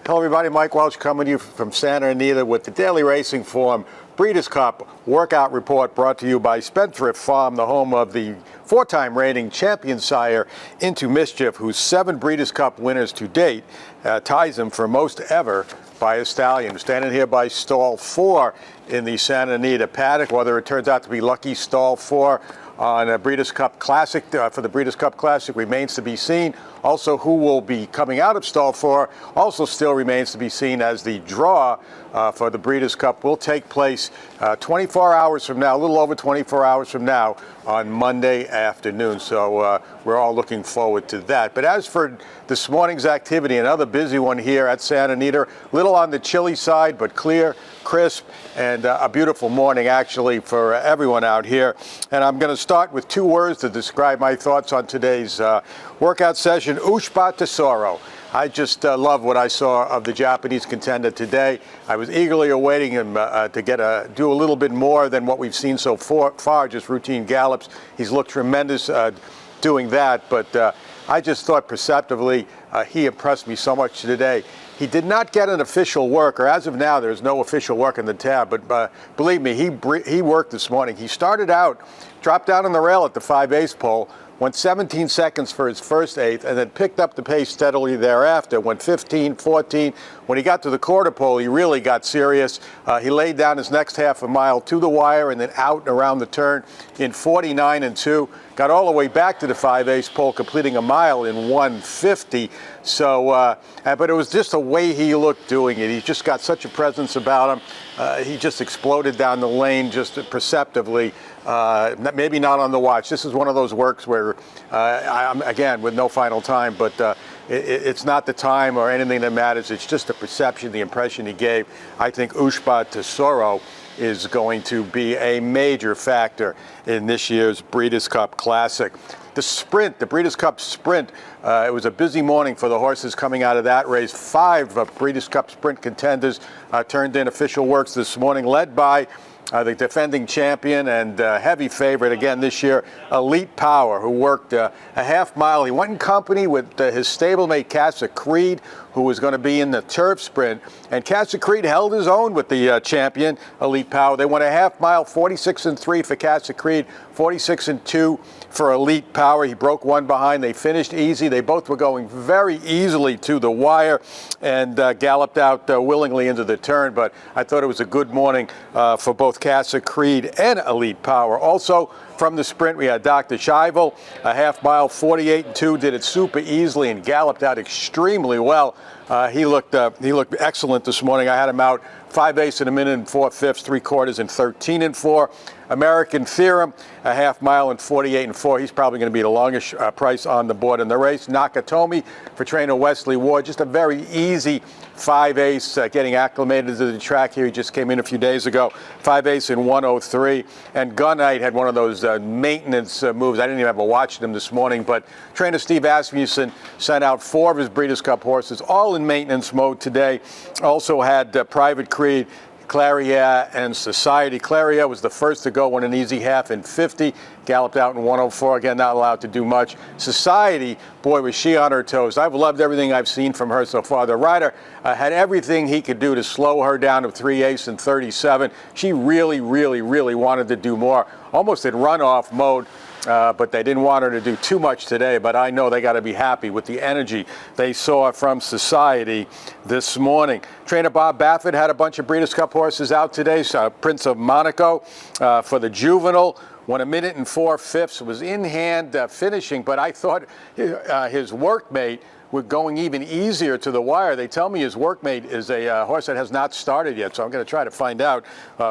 Hello, everybody. Mike Welsch coming to you from Santa Anita with the Daily Racing Form Breeders' Cup Workout Report brought to you by Spendthrift Farm, the home of the four-time reigning champion sire Into Mischief, whose 7 Breeders' Cup winners to date ties him for most ever by a stallion. Standing here by stall 4 in the Santa Anita paddock. Whether it turns out to be lucky stall 4 on a Breeders' Cup Classic for the Breeders' Cup Classic remains to be seen. Also, who will be coming out of stall 4 also still remains to be seen, as the draw for the Breeders' Cup will take place 24 hours from now, a little over 24 hours from now on Monday afternoon. So we're all looking forward to that. But as for this morning's activity, another busy one here at Santa Anita, a little on the chilly side, but clear, crisp, and a beautiful morning actually for everyone out here. And I'm going to start with 2 words to describe my thoughts on today's workout session: Ushba Tesoro. I just love what I saw of the Japanese contender today. I was eagerly awaiting him to do a little bit more than what we've seen so far, just routine gallops. He's looked tremendous doing that, but I just thought perceptively he impressed me so much today. He did not get an official work, or as of now, there's no official work in the tab, but believe me, he worked this morning. He started out, dropped down on the rail at the 5/8 pole, went 17 seconds for his first eighth, and then picked up the pace steadily thereafter, went 15, 14. When he got to the quarter pole, he really got serious. He laid down his next half a mile to the wire and then out and around the turn in 49 and 2. Got all the way back to the 5/8 pole, completing a mile in 1:50. So, but it was just the way he looked doing it. He's just got such a presence about him. He just exploded down the lane just perceptively. Maybe not on the watch. This is one of those works where, I'm again with no final time, but it's not the time or anything that matters. It's just the perception, the impression he gave. I think Ushba Tesoro is going to be a major factor in this year's Breeders' Cup Classic. The sprint, the Breeders' Cup Sprint, it was a busy morning for the horses coming out of that race. 5 Breeders' Cup Sprint contenders turned in official works this morning, led by the defending champion and heavy favorite again this year, Elite Power, who worked a half mile. He went in company with his stablemate Casa Creed, who was going to be in the turf sprint. And Casa Creed held his own with the champion, Elite Power. They went a half mile, 46 and 3 for Casa Creed, 46 and 2 for Elite Power. He broke one behind. They finished easy. They both were going very easily to the wire and galloped out willingly into the turn. But I thought it was a good morning for both Casa Creed and Elite Power. Also, from the sprint, we had Dr. Shivel, a half mile, 48 and 2, did it super easily and galloped out extremely well. He looked excellent this morning. I had him out 5/8 in a minute and 4/5, 3/4 and 13 and 4. American Theorem, a half mile and 48 and 4. He's probably going to be the longest price on the board in the race. Nakatomi for trainer Wesley Ward, just a very easy 5/8, getting acclimated to the track here. He just came in a few days ago, 5/8 in 1:03. And Gunite had one of those maintenance moves. I didn't even have to watch them this morning, but trainer Steve Asmussen sent out 4 of his Breeders' Cup horses, all in maintenance mode today. Also had Private Creed, Claria, and Society. Claria was the first to go, won an easy half in 50, galloped out in 1:04. Again, not allowed to do much. Society, boy, was she on her toes. I've loved everything I've seen from her so far. The rider had everything he could do to slow her down to 3/8 and 37. She really, really, really wanted to do more, almost in runoff mode. But they didn't want her to do too much today. But I know they got to be happy with the energy they saw from Society this morning. Trainer Bob Baffert had a bunch of Breeders' Cup horses out today. So Prince of Monaco for the juvenile. Won a minute and 4/5. Was in hand finishing, but I thought his workmate were going even easier to the wire. They tell me his workmate is a horse that has not started yet, so I'm going to try to find out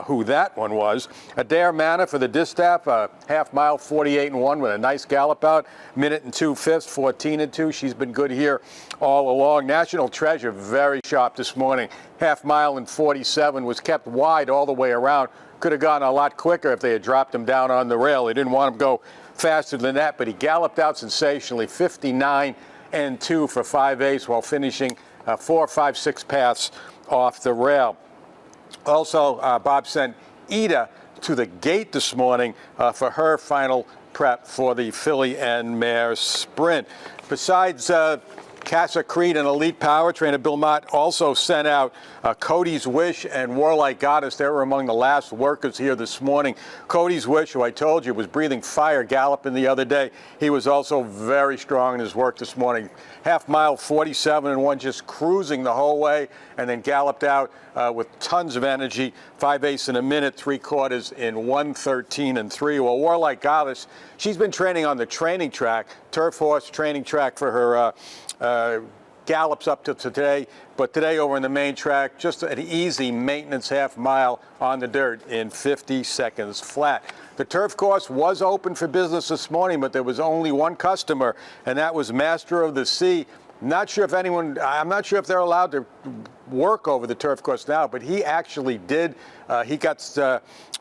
who that one was. Adair Manor for the distaff, half mile, 48 and 1 with a nice gallop out. Minute and 2/5, 14 and 2. She's been good here all along. National Treasure, very sharp this morning. Half mile and 47, was kept wide all the way around. Could have gone a lot quicker if they had dropped him down on the rail. They didn't want him to go faster than that, but he galloped out sensationally, 59 and 2 for 5/8 while finishing 4, 5, 6 paths off the rail. Also, Bob sent Ida to the gate this morning for her final prep for the filly and mare sprint. Besides Casa Creed and Elite Power. Trainer Bill Mott also sent out Cody's Wish and Warlike Goddess. They were among the last workers here this morning. Cody's Wish, who I told you was breathing fire galloping the other day, he was also very strong in his work this morning. Half mile, 47-1, just cruising the whole way, and then galloped out with tons of energy. 5/8 in a minute, 3/4 in 1:13.3. Well, Warlike Goddess, she's been training on the training track, turf horse training track for her gallops up to today, but today over in the main track, just an easy maintenance half mile on the dirt in 50 seconds flat. The turf course was open for business this morning, but there was only one customer, and that was Master of the Sea. I'm not sure if they're allowed to work over the turf course now, but he actually did. He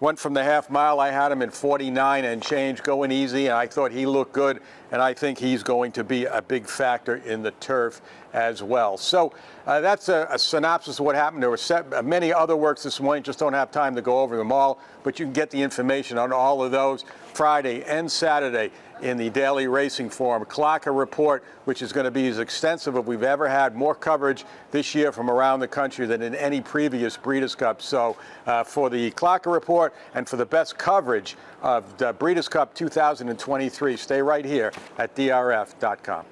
went from the half mile. I had him in 49 and change, going easy, and I thought he looked good, and I think he's going to be a big factor in the turf as well. So that's a synopsis of what happened. There were many other works this morning, just don't have time to go over them all, but you can get the information on all of those Friday and Saturday in the Daily Racing Form. Clocker Report, which is going to be as extensive as we've ever had, more coverage this year from around the country than in any previous Breeders' Cup. So for the Clocker Report and for the best coverage of the Breeders' Cup 2023, stay right here at DRF.com.